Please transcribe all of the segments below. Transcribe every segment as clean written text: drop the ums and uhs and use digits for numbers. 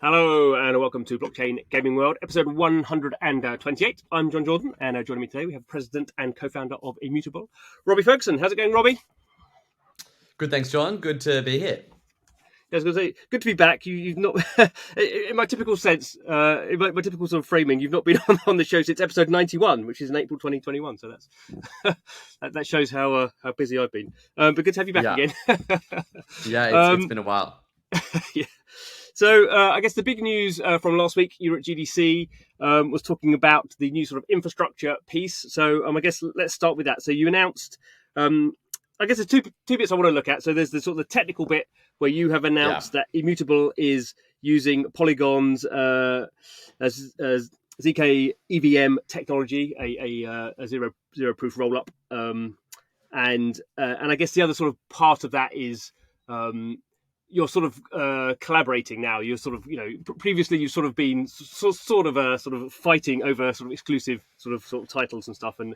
Hello and welcome to Blockchain Gaming World, episode 128. I'm Jon Jordan, and joining me today we have President and co-founder of Immutable, Robbie Ferguson. How's it going, Robbie? Good, thanks, John. Good to be here. I was going to say, good to be back. You've not, in my typical sense, in my typical sort of framing, you've not been on the show since episode 91, which is in April 2021. So that's that shows how busy I've been. But good to have you back again. It's been a while. Yeah. So I guess the big news from last week, you were at GDC, was talking about the new sort of infrastructure piece. So I guess let's start with that. So you announced, I guess there's two bits I want to look at. So there's the sort of the technical bit where you have announced that Immutable is using Polygon's as zkEVM technology, a zero proof rollup, and I guess the other sort of part of that is you're sort of collaborating now. You're sort of, previously you've sort of been sort of fighting over sort of exclusive sort of titles and stuff, and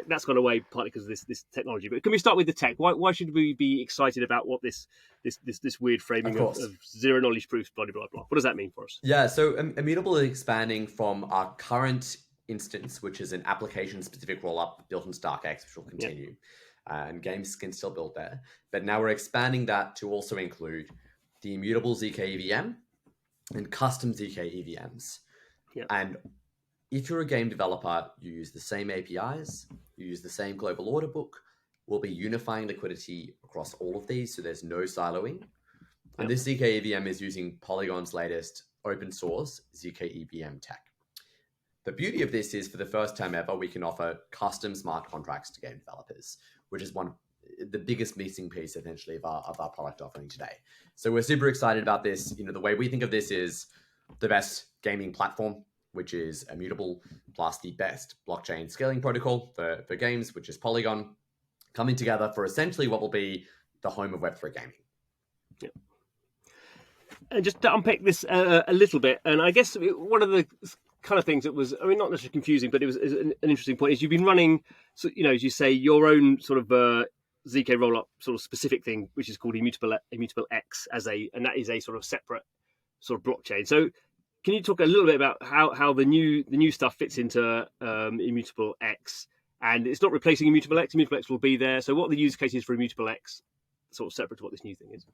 that's gone away partly because of this technology. But can we start with the tech? Why should we be excited about what this weird framing of zero knowledge proofs, blah blah blah? What does that mean for us? Yeah, so Immutable is expanding from our current instance, which is an application-specific rollup built in zkEVM, which will continue. Yep. And games can still build there. But now we're expanding that to also include the immutable zkEVM and custom zkEVMs. Yep. And if you're a game developer, you use the same APIs, you use the same global order book, we'll be unifying liquidity across all of these, so there's no siloing. Yep. And this zkEVM is using Polygon's latest open source zkEVM tech. The beauty of this is, for the first time ever, we can offer custom smart contracts to game developers, which is the biggest missing piece, essentially, of our product offering today. So we're super excited about this. The way we think of this is the best gaming platform, which is Immutable, plus the best blockchain scaling protocol for games, which is Polygon, coming together for essentially what will be the home of Web3 gaming. Yeah. And just to unpick this a little bit, and I guess one of the kind of things that was, not necessarily confusing, but it was an interesting point, is you've been running, so, as you say, your own sort of zk rollup sort of specific thing, which is called Immutable X, and that is a sort of separate sort of blockchain. So can you talk a little bit about how the new stuff fits into Immutable X? And it's not replacing Immutable X. Immutable X will be there. So what are the use cases for Immutable X, sort of separate to what this new thing is?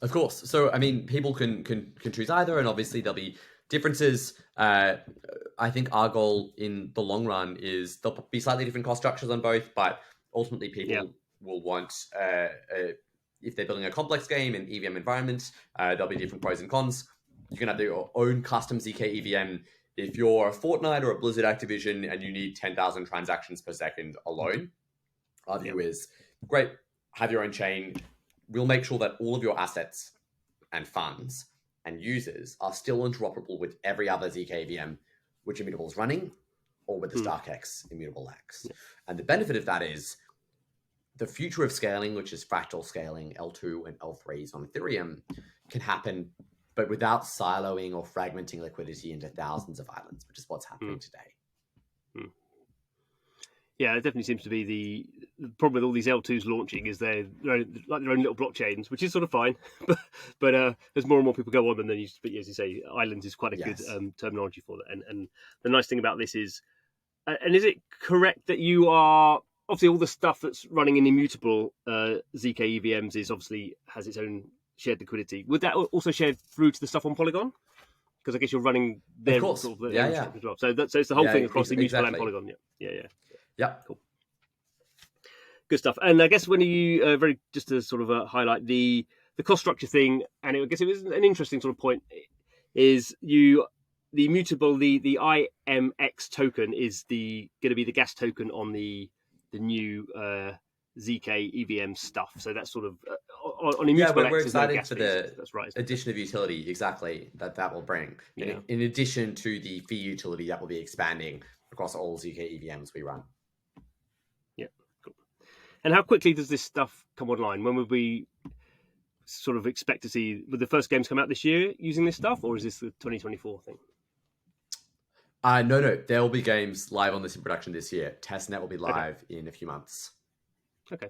Of course. So, people can choose either, and obviously there'll be differences. I think our goal in the long run is there'll be slightly different cost structures on both, but ultimately people will want, if they're building a complex game in EVM environment, there'll be different pros and cons. You can have your own custom zkEVM. If you're a Fortnite or a Blizzard Activision and you need 10,000 transactions per second alone, our view is, great, have your own chain. We'll make sure that all of your assets and funds and users are still interoperable with every other zkEVM which Immutable is running, or with the zkEVM Immutable X. Yeah. And the benefit of that is the future of scaling, which is fractal scaling, L2 and L3s on Ethereum, can happen, but without siloing or fragmenting liquidity into thousands of islands, which is what's happening today. Yeah, it definitely seems to be the problem with all these L2s launching is they're like their own little blockchains, which is sort of fine. but as more and more people go on them, then as you say, islands is quite a good terminology for that. And the nice thing about this is, and is it correct that you are, obviously all the stuff that's running in Immutable zkEVMs is obviously has its own shared liquidity. Would that also share through to the stuff on Polygon? Because I guess you're running their sort of as well. So it's the whole thing across Immutable and Polygon. Yeah, cool, good stuff. And I guess when you just to sort of highlight the cost structure thing, and I guess it was an interesting sort of point, is the Immutable, the IMX token is going to be the gas token on the new zkEVM stuff. So that's sort of on Immutable X. We're excited for the right, addition of utility, exactly, that will bring. In addition to the fee utility that will be expanding across all zkEVMs we run. Yeah, cool. And how quickly does this stuff come online? When would we sort of expect to see, would the first games come out this year using this stuff, or is this the 2024 thing? No. There will be games live on this in production this year. Testnet will be live in a few months. Okay.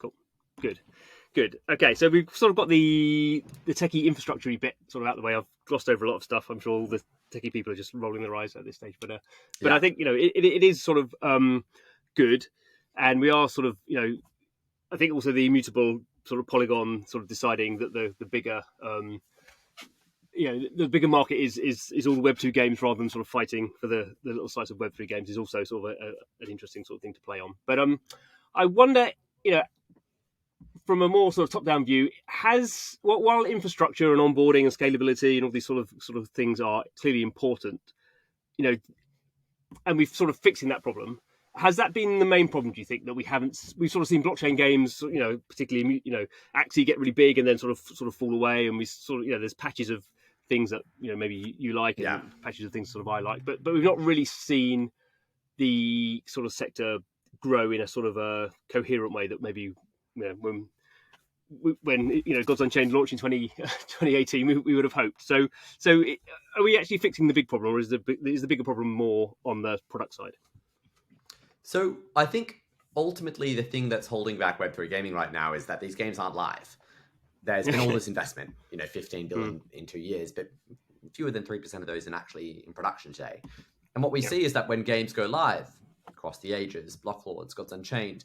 Cool. Good. Good. Okay, so we've sort of got the techie infrastructure bit sort of out of the way. I've glossed over a lot of stuff. I'm sure all the techie people are just rolling their eyes at this stage, but I think it is sort of good, and we are sort of I think also the Immutable sort of Polygon sort of deciding that the bigger the bigger market is all the Web2 games rather than sort of fighting for the little slice of Web3 games is also sort of an interesting sort of thing to play on. But I wonder, from a more sort of top-down view, while infrastructure and onboarding and scalability and all these sort of things are clearly important, and we've sort of fixing that problem. Has that been the main problem? Do you think that we've sort of seen blockchain games, particularly Axie get really big and then sort of fall away, and we sort of there's patches of things that maybe you like and patches of things sort of I like, but we've not really seen the sort of sector grow in a sort of a coherent way that maybe when Gods Unchained launched in 2018 we would have hoped. So are we actually fixing the big problem, or is the bigger problem more on the product side? So I think ultimately the thing that's holding back Web3 gaming right now is that these games aren't live. There's been all this investment, 15 billion in 2 years, but fewer than 3% of those are actually in production today. And what we see is that when games go live across the ages, Blocklords, Gods Unchained,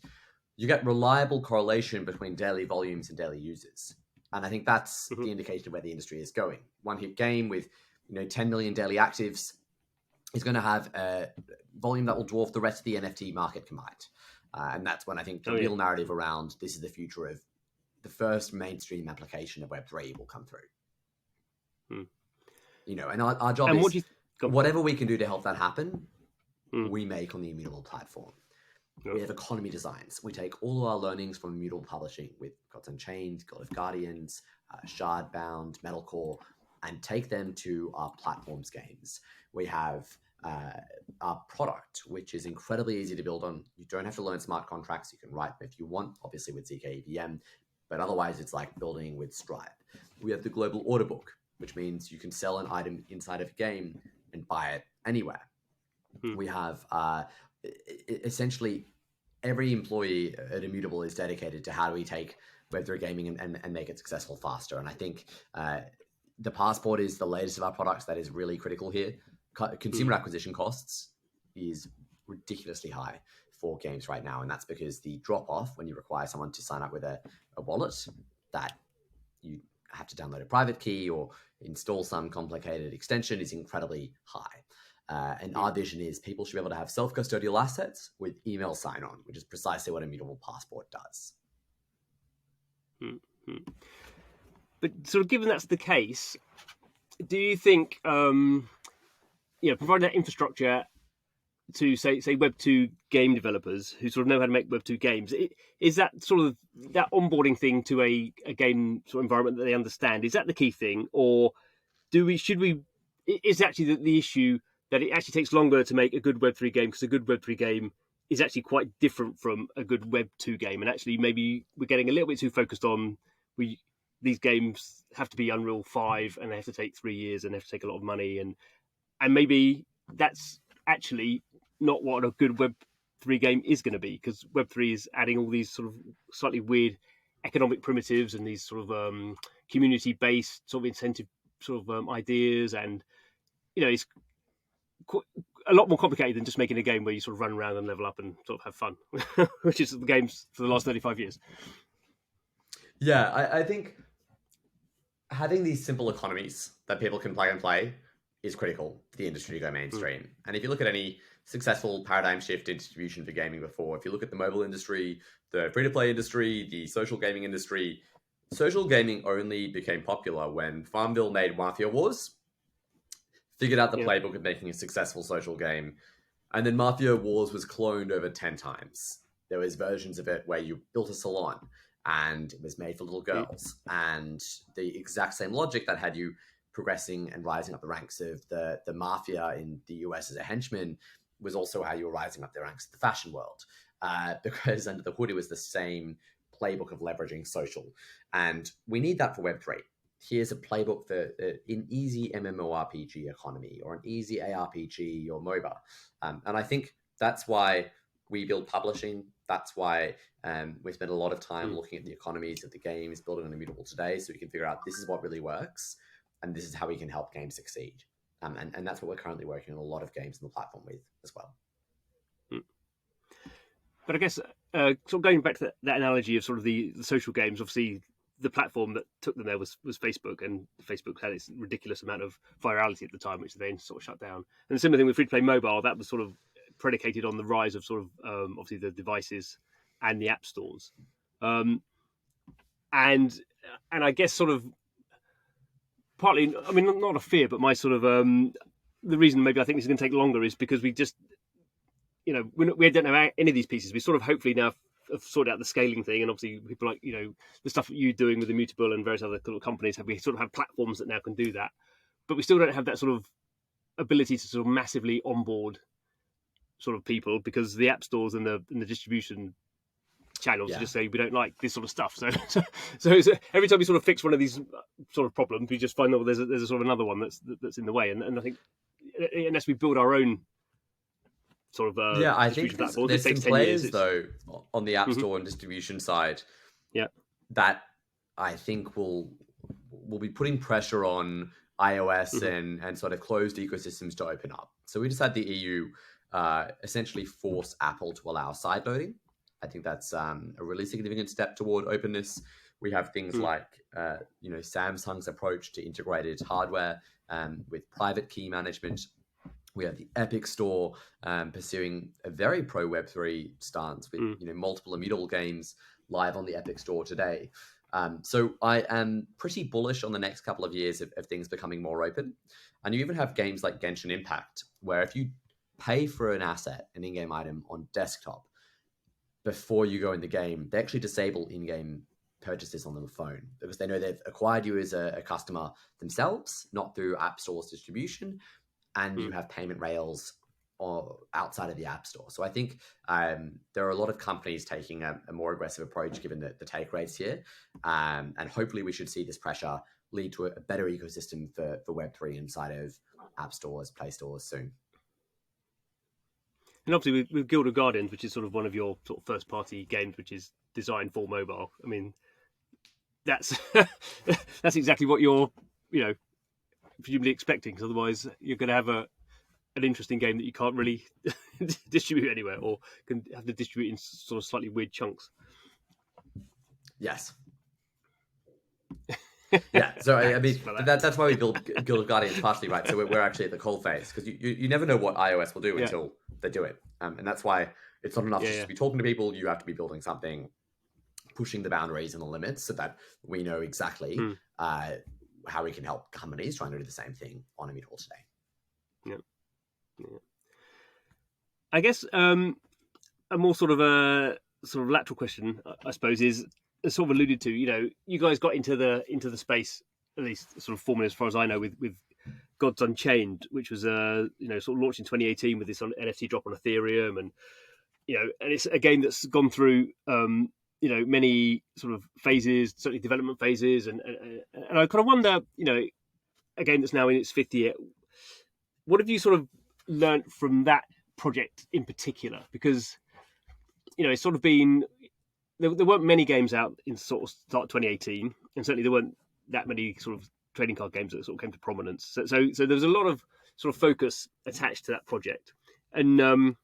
you get reliable correlation between daily volumes and daily users. And I think that's the indication of where the industry is going. One hit game with 10 million daily actives is going to have a volume that will dwarf the rest of the NFT market combined. And that's when I think the real narrative around this is the future of the first mainstream application of Web3 will come through. And our job is whatever we can do to help that happen, we make on the Immutable platform. We have economy designs. We take all of our learnings from Immutable Publishing with Gods Unchained, God of Guardians, Shardbound, Metalcore, and take them to our platforms games. We have our product, which is incredibly easy to build on. You don't have to learn smart contracts. You can write them if you want, obviously with zkEVM, but otherwise it's like building with Stripe. We have the global order book, which means you can sell an item inside of a game and buy it anywhere. We have essentially every employee at Immutable is dedicated to how do we take Web3 gaming and make it successful faster. And I think the Passport is the latest of our products that is really critical here. Consumer acquisition costs is ridiculously high for games right now. And that's because the drop-off when you require someone to sign up with a wallet that you have to download a private key or install some complicated extension is incredibly high. And our vision is people should be able to have self-custodial assets with email sign-on, which is precisely what Immutable Passport does. But sort of given that's the case, do you think, providing that infrastructure to say Web2 game developers who sort of know how to make Web2 games, is that sort of that onboarding thing to a game sort of environment that they understand? Is that the key thing, or is actually the issue that it actually takes longer to make a good Web3 game because a good Web3 game is actually quite different from a good Web2 game, and actually maybe we're getting a little bit too focused on these games have to be Unreal 5 and they have to take 3 years and they have to take a lot of money, and maybe that's actually not what a good Web3 game is going to be, because Web3 is adding all these sort of slightly weird economic primitives and these sort of community-based sort of incentive sort of ideas, and it's a lot more complicated than just making a game where you sort of run around and level up and sort of have fun, which is the games for the last 35 years. Yeah, I think having these simple economies that people can plug and play is critical for the industry to go mainstream. And if you look at any successful paradigm shift in distribution for gaming before, if you look at the mobile industry, the free-to-play industry, the social gaming industry, social gaming only became popular when Farmville made Mafia Wars, figured out the playbook of making a successful social game, and then Mafia Wars was cloned over 10 times. There was versions of it where you built a salon and it was made for little girls, and the exact same logic that had you progressing and rising up the ranks of the mafia in the US as a henchman was also how you were rising up the ranks of the fashion world, because under the hood it was the same playbook of leveraging social. And we need that for Web3. Here's a playbook for an easy MMORPG economy or an easy ARPG or MOBA. And I think that's why we build publishing. That's why we spend a lot of time looking at the economies of the games, building an Immutable today, so we can figure out this is what really works, and this is how we can help games succeed. And that's what we're currently working on a lot of games on the platform with as well. But I guess sort of going back to that analogy of sort of the social games, obviously the platform that took them there was Facebook, and Facebook had its ridiculous amount of virality at the time, which they then sort of shut down. And the similar thing with free-to-play mobile, that was sort of predicated on the rise of sort of obviously the devices and the app stores. And I guess sort of partly, I mean, not a fear, but my sort of the reason maybe I think this is going to take longer is because we just, you know, we don't know any of these pieces. We sort of hopefully now have sorted out the scaling thing, and obviously people like, you know, the stuff that you're doing with Immutable and various other companies, we sort of have platforms that now can do that, but we still don't have that sort of ability to sort of massively onboard sort of people, because the app stores and the distribution channels just say we don't like this sort of stuff. So every time we sort of fix one of these sort of problems, we just find that there's a sort of another one that's in the way, and I think unless we build our own sort of I think there's some players though on the app store and distribution side that I think will be putting pressure on iOS and sort of closed ecosystems to open up. So we just had the EU essentially force Apple to allow sideloading. I think that's a really significant step toward openness. We have things like you know, Samsung's approach to integrated hardware with private key management. We have the Epic Store pursuing a very pro Web3 stance with you know, multiple Immutable games live on the Epic Store today. So I am pretty bullish on the next couple of years of things becoming more open. And you even have games like Genshin Impact, where if you pay for an asset, an in-game item on desktop, before you go in the game, they actually disable in-game purchases on the phone, because they know they've acquired you as a customer themselves, not through App Store's distribution, and you have payment rails or outside of the App Store. So I think there are a lot of companies taking a more aggressive approach given the take rates here. And hopefully we should see this pressure lead to a better ecosystem for Web3 inside of App Stores, Play Stores soon. And obviously with Guild of Guardians, which is sort of one of your sort of first party games, which is designed for mobile. I mean, that's that's exactly what you're, you know, presumably expecting, because otherwise you're going to have an interesting game that you can't really distribute anywhere, or can have to distribute in sort of slightly weird chunks. Yes. Yeah, so I mean that's why we build Guild of Guardians partially, right? So we're actually at the coal phase, because you never know what iOS will do until they do it, and that's why it's not enough to just be talking to people. You have to be building something, pushing the boundaries and the limits, so that we know exactly how we can help companies trying to do the same thing on Immutable today. Yeah. I guess a more sort of lateral question, I suppose, is sort of alluded to. You know, you guys got into the space, at least sort of formally as far as I know, with Gods Unchained, which was you know, sort of launched in 2018 with this NFT drop on Ethereum, and you know, and it's a game that's gone through you know, many sort of phases, certainly development phases, and I kind of wonder, you know, a game that's now in its fifth year, what have you sort of learnt from that project in particular? Because, you know, it's sort of been, there weren't many games out in sort of start 2018, and certainly there weren't that many sort of trading card games that sort of came to prominence. So there was a lot of sort of focus attached to that project, and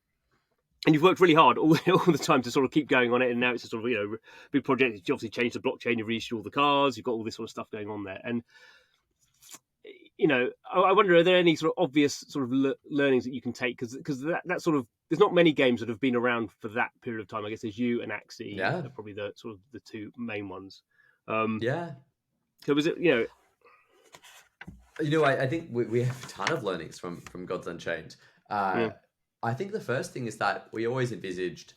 you've worked really hard all the time to sort of keep going on it. And now it's a sort of, you know, big project. You obviously changed the blockchain, you've reissued all the cards, you've got all this sort of stuff going on there. And, you know, I wonder, are there any sort of obvious sort of learnings that you can take? Because that sort of, there's not many games that have been around for that period of time. I guess there's you and Axie, are probably the sort of the two main ones. So was it, you know, I think we have a ton of learnings from Gods Unchained. I think the first thing is that we always envisaged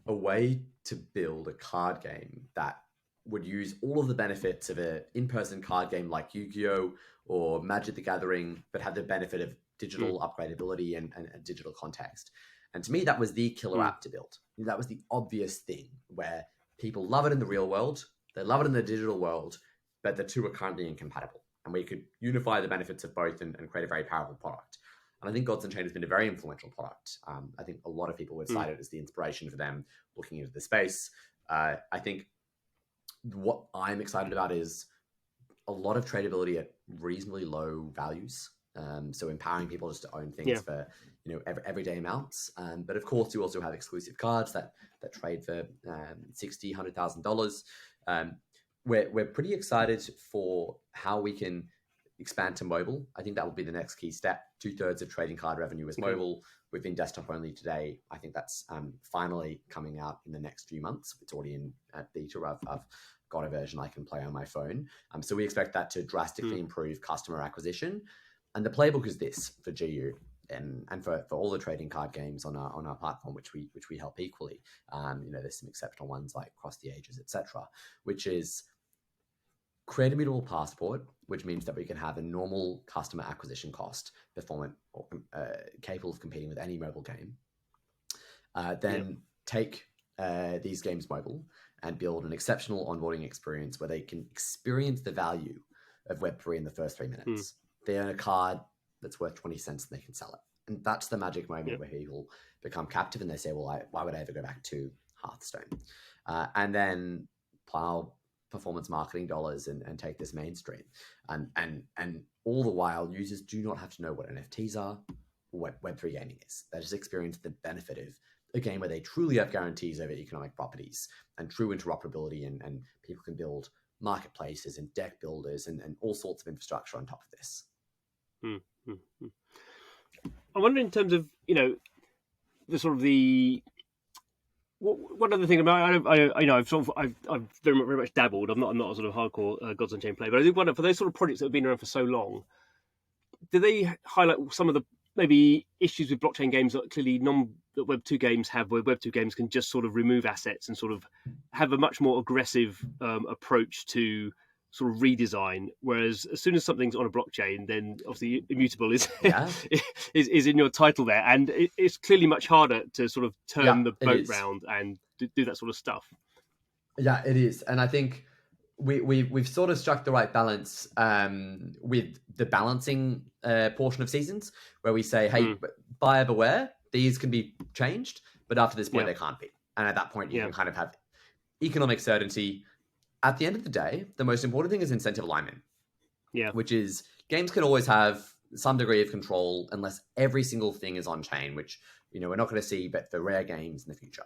a way to build a card game that would use all of the benefits of an in-person card game like Yu-Gi-Oh! Or Magic the Gathering, but had the benefit of digital upgradability and digital context. And to me, that was the killer app to build. That was the obvious thing, where people love it in the real world, they love it in the digital world, but the two are currently incompatible. And we could unify the benefits of both and create a very powerful product. And I think Gods Unchained has been a very influential product. I think a lot of people would cite it as the inspiration for them looking into the space. I think what I'm excited about is a lot of tradability at reasonably low values. So empowering people just to own things for everyday amounts. But of course, you also have exclusive cards that trade for $60,000, $100,000. We're pretty excited for how we can expand to mobile. I think that will be the next key step. 2/3 of trading card revenue is mobile. We've been desktop only today. I think that's finally coming out in the next few months. It's already in beta. I've got a version I can play on my phone. So we expect that to drastically improve customer acquisition. And the playbook is this for GU and for all the trading card games on our platform, which we help equally. There's some exceptional ones like Cross the Ages, etc., which is create a Immutable Passport, which means that we can have a normal customer acquisition cost, performant or capable of competing with any mobile game. Then take these games mobile and build an exceptional onboarding experience where they can experience the value of Web3 in the first 3 minutes. They own a card that's worth 20 cents and they can sell it. And that's the magic moment where people become captive and they say, well, why would I ever go back to Hearthstone? And then plow performance marketing dollars and take this mainstream. And all the while, users do not have to know what NFTs are or what Web3 gaming is. They just experience the benefit of a game where they truly have guarantees over economic properties and true interoperability, and people can build marketplaces and deck builders and all sorts of infrastructure on top of this. I wonder in terms of, the sort of the... One other thing about I've very much dabbled. I'm not a sort of hardcore Gods Unchained player, but I do wonder for those sort of projects that have been around for so long, do they highlight some of the maybe issues with blockchain games that clearly that Web 2 games have, where Web 2 games can just sort of remove assets and sort of have a much more aggressive approach to sort of redesign, whereas as soon as something's on a blockchain, then obviously immutable is is in your title there, and it's clearly much harder to sort of turn the boat round and do that sort of stuff. Yeah, it is, and I think we've sort of struck the right balance with the balancing portion of seasons, where we say, hey, buyer beware, these can be changed, but after this point they can't be, and at that point you can kind of have economic certainty. At the end of the day, the most important thing is incentive alignment. Which is games can always have some degree of control unless every single thing is on chain, which we're not going to see, but for rare games in the future.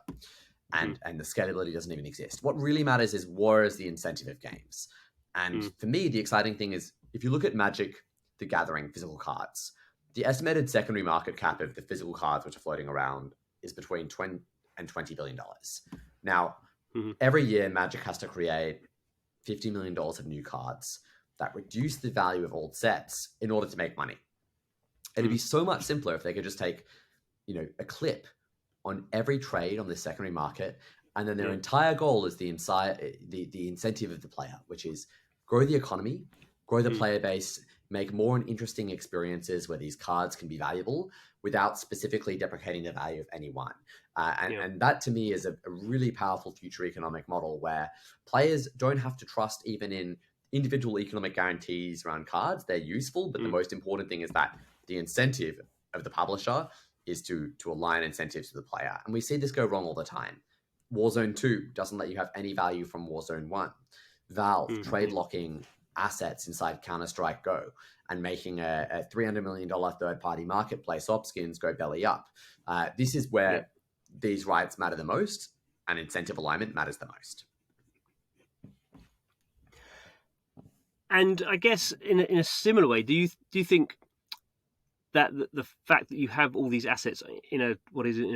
And the scalability doesn't even exist. What really matters is what is the incentive of games. And for me, the exciting thing is if you look at Magic the Gathering physical cards, the estimated secondary market cap of the physical cards which are floating around is between $20 and $20 billion. Now, every year, Magic has to create $50 million of new cards that reduce the value of old sets in order to make money. It'd be so much simpler if they could just take, a clip on every trade on the secondary market, and then their entire goal is the incentive of the player, which is grow the economy, grow the player base, make more and interesting experiences where these cards can be valuable without specifically deprecating the value of any one. And that to me is a really powerful future economic model where players don't have to trust even in individual economic guarantees around cards. They're useful, but the most important thing is that the incentive of the publisher is to align incentives to the player. And we see this go wrong all the time. Warzone 2 doesn't let you have any value from Warzone 1. Valve trade locking assets inside Counter-Strike Go and making a $300 million third-party marketplace op skins go belly up. This is where these rights matter the most and incentive alignment matters the most. And I guess in a similar way, do you think that the fact that you have all these assets in a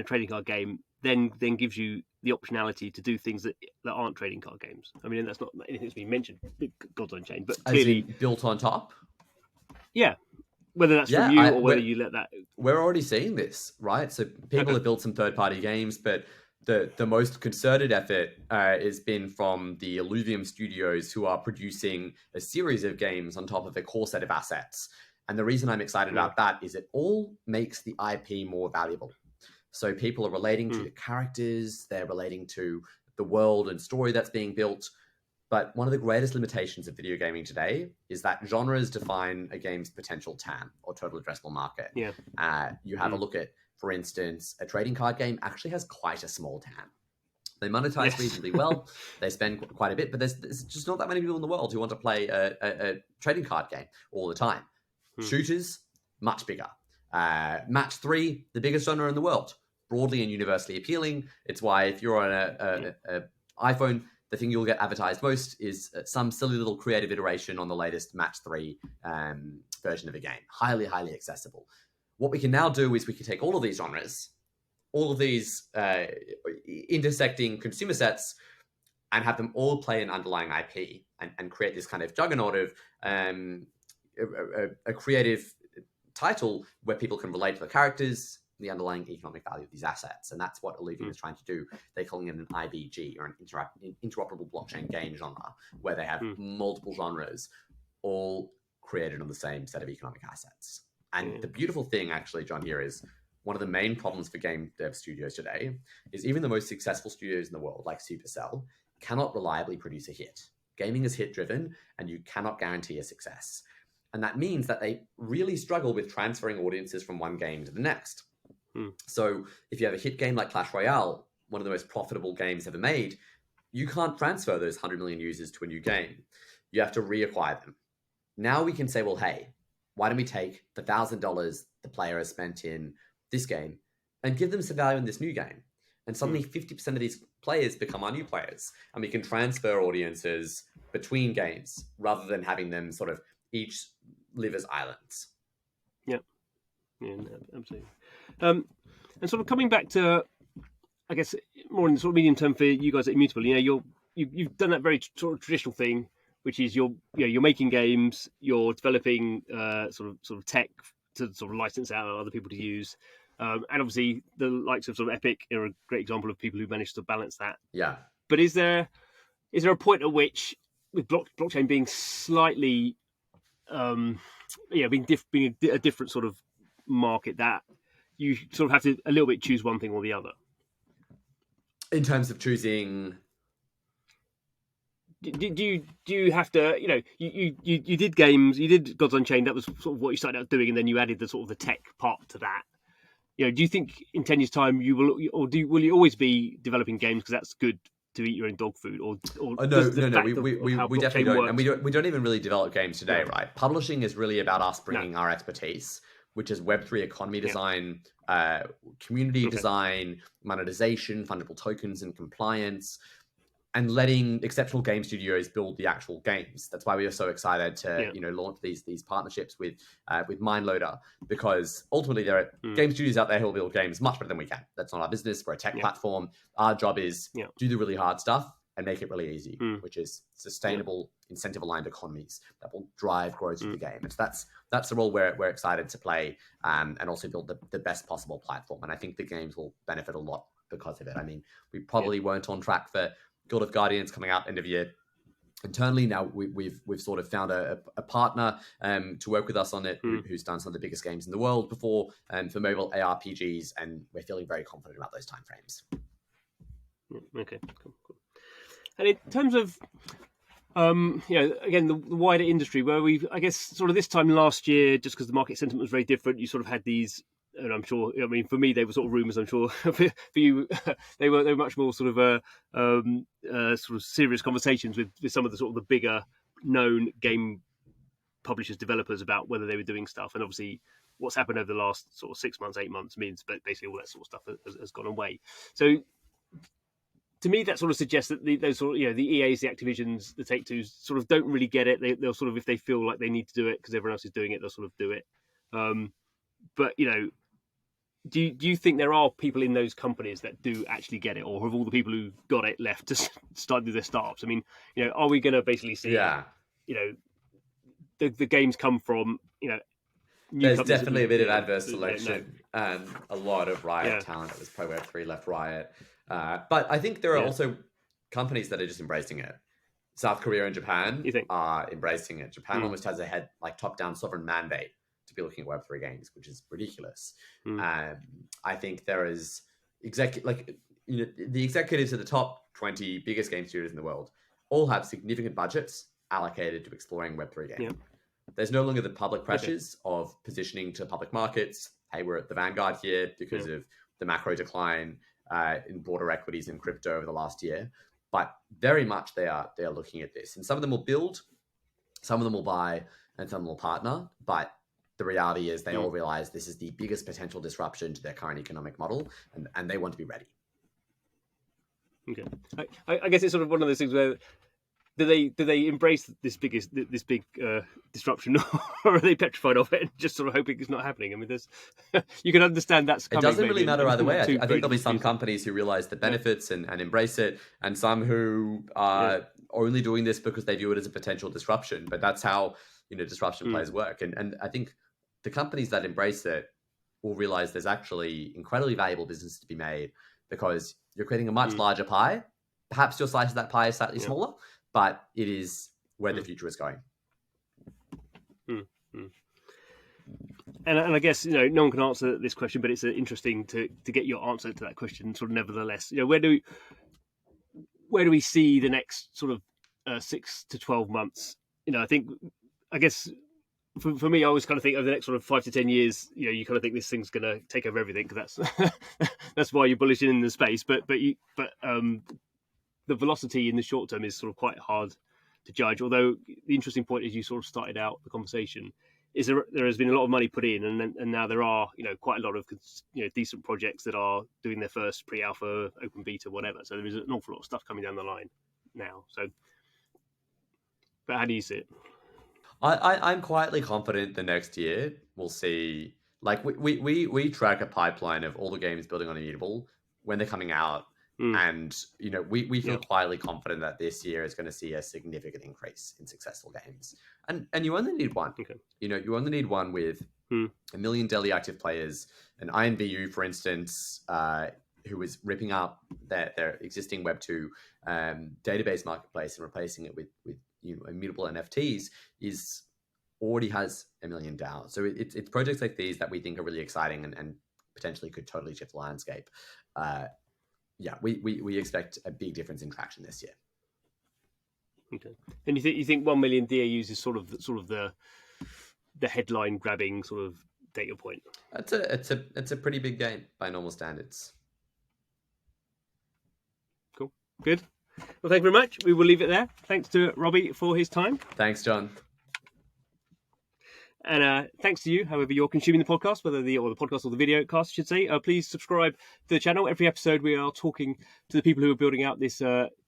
trading card game then gives you the optionality to do things that aren't trading card games? I mean, that's not anything that's been mentioned, Gods Unchained, but clearly built on top. Yeah, whether that's from you or whether you let that. We're already seeing this, right? So people have built some third-party games, but the most concerted effort has been from the Illuvium studios, who are producing a series of games on top of a core set of assets. And the reason I'm excited about that is it all makes the IP more valuable. So people are relating to the characters, they're relating to the world and story that's being built. But one of the greatest limitations of video gaming today is that genres define a game's potential TAM, or total addressable market. Yeah. You have a look at, for instance, a trading card game actually has quite a small TAM. They monetize reasonably well. They spend quite a bit, but there's just not that many people in the world who want to play a trading card game all the time. Shooters, much bigger. Match 3, the biggest genre in the world, broadly and universally appealing. It's why if you're on a iPhone, the thing you'll get advertised most is some silly little creative iteration on the latest Match 3 version of a game. Highly, highly accessible. What we can now do is we can take all of these genres, all of these intersecting consumer sets, and have them all play an underlying IP and create this kind of juggernaut of a creative title where people can relate to the characters, the underlying economic value of these assets. And that's what Illuvium is trying to do. They're calling it an IBG, or an interoperable blockchain game genre, where they have multiple genres all created on the same set of economic assets. And the beautiful thing, actually, John, here is one of the main problems for game dev studios today is even the most successful studios in the world, like Supercell, cannot reliably produce a hit. Gaming is hit-driven, and you cannot guarantee a success. And that means that they really struggle with transferring audiences from one game to the next. So if you have a hit game like Clash Royale, one of the most profitable games ever made, you can't transfer those 100 million users to a new game. You have to reacquire them. Now we can say, well, hey, why don't we take the $1,000 the player has spent in this game and give them some value in this new game? And suddenly 50% of these players become our new players. And we can transfer audiences between games rather than having them sort of each live as islands. Yeah, no, absolutely. And sort of coming back to, I guess, more in the sort of medium term for you guys at Immutable, you've done that very sort of traditional thing, which is you're making games, you're developing sort of tech to sort of license out other people to use, and obviously the likes of sort of Epic are a great example of people who managed to balance that. Yeah. But is there a point at which, with blockchain being slightly being a different sort of market, that you sort of have to a little bit choose one thing or the other? In terms of choosing, do you have to, you did games, you did Gods Unchained, that was sort of what you started out doing, and then you added the sort of the tech part to that. Do you think in 10 years' time will you always be developing games because that's good to eat your own dog food, or no, we definitely don't, works... and we don't even really develop games today, right? Publishing is really about us bringing our expertise, which is Web3 economy design, community design, monetization, fungible tokens, and compliance, and letting exceptional game studios build the actual games. That's why we are so excited to launch these partnerships with MindLoader, because ultimately there are game studios out there who will build games much better than we can. That's not our business. We're a tech platform. Our job is do the really hard stuff and make it really easy, which is sustainable, incentive-aligned economies that will drive growth of the game. And so that's the role we're excited to play, and also build the best possible platform. And I think the games will benefit a lot because of it. I mean, we probably weren't on track for Guild of Guardians coming out end of year internally. Now we've sort of found a partner to work with us on it, who's done some of the biggest games in the world before, for mobile ARPGs, and we're feeling very confident about those timeframes. Okay, cool. And in terms of again, the wider industry, where I guess sort of this time last year, just because the market sentiment was very different, you sort of had these, and I'm sure, I mean, for me, they were sort of rumours. I'm sure for you, they were much more sort of serious conversations with some of the sort of the bigger known game publishers, developers, about whether they were doing stuff. And obviously, what's happened over the last sort of 6 months, 8 months means that basically all that sort of stuff has gone away. So to me, that sort of suggests that those sort of, the EAs, the Activisions, the Take-Twos sort of don't really get it. They'll sort of, if they feel like they need to do it because everyone else is doing it, they'll sort of do it. But do you think there are people in those companies that do actually get it, or have all the people who got it left to start their startups? I mean, are we going to basically see, the games come from, there's definitely a bit of adverse selection and a lot of Riot talent. It was Pro Web3 left Riot. But I think there are also companies that are just embracing it. South Korea and Japan are embracing it. Japan almost has a top-down sovereign mandate to be looking at Web3 games, which is ridiculous. I think there is the executives of the top 20 biggest game studios in the world all have significant budgets allocated to exploring Web3 gaming. Yeah. There's no longer the public pressures of positioning to public markets. Hey, we're at the vanguard here because of the macro decline in broader equities and crypto over the last year. But very much they are looking at this. And some of them will build, some of them will buy, and some will partner. But the reality is they all realize this is the biggest potential disruption to their current economic model, and they want to be ready. Okay, I guess it's sort of one of those things where do they embrace this big disruption, or are they petrified of it and just sort of hoping it's not happening? I mean, there's you can understand that's coming. It doesn't really matter either way. I think there'll be some pieces. companies who realize the benefits and embrace it, and some who are only doing this because they view it as a potential disruption. But that's how disruption plays work. And I think the companies that embrace it will realize there's actually incredibly valuable business to be made because you're creating a much larger pie. Perhaps your slice of that pie is slightly smaller, but it is where the future is going. And I guess no one can answer this question, but it's interesting to get your answer to that question. Sort of, nevertheless, where do we see the next sort of 6 to 12 months? I guess for me, I always kind of think over the next sort of 5 to 10 years, you kind of think this thing's going to take over everything because that's why you're bullish in the space. But the velocity in the short term is sort of quite hard to judge. Although the interesting point is you sort of started out the conversation is there has been a lot of money put in, and now there are quite a lot of decent projects that are doing their first pre-alpha, open beta, whatever. So there is an awful lot of stuff coming down the line now. So, but how do you see it? I'm quietly confident the next year we'll see, like we track a pipeline of all the games building on Immutable when they're coming out. And we feel quietly confident that this year is going to see a significant increase in successful games. And you only need one. Okay. You only need one with 1 million daily active players. An INVU, for instance, who was ripping up their existing Web2 database marketplace and replacing it with Immutable NFTs, already has 1 million DAOs. So it's projects like these that we think are really exciting and potentially could totally shift the landscape. We expect a big difference in traction this year. Okay, and you think 1 million DAUs is sort of the headline grabbing sort of data point? It's a pretty big game by normal standards. Cool, good. Well, thank you very much. We will leave it there. Thanks to Robbie for his time. Thanks, John. And thanks to you, however you're consuming the podcast, whether the podcast or the video cast, I should say. Please subscribe to the channel. Every episode we are talking to the people who are building out this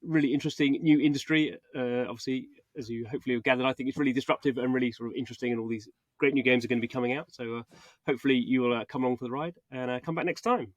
really interesting new industry. Obviously, as you hopefully have gathered, I think it's really disruptive and really sort of interesting, and all these great new games are going to be coming out. So hopefully you will come along for the ride and come back next time.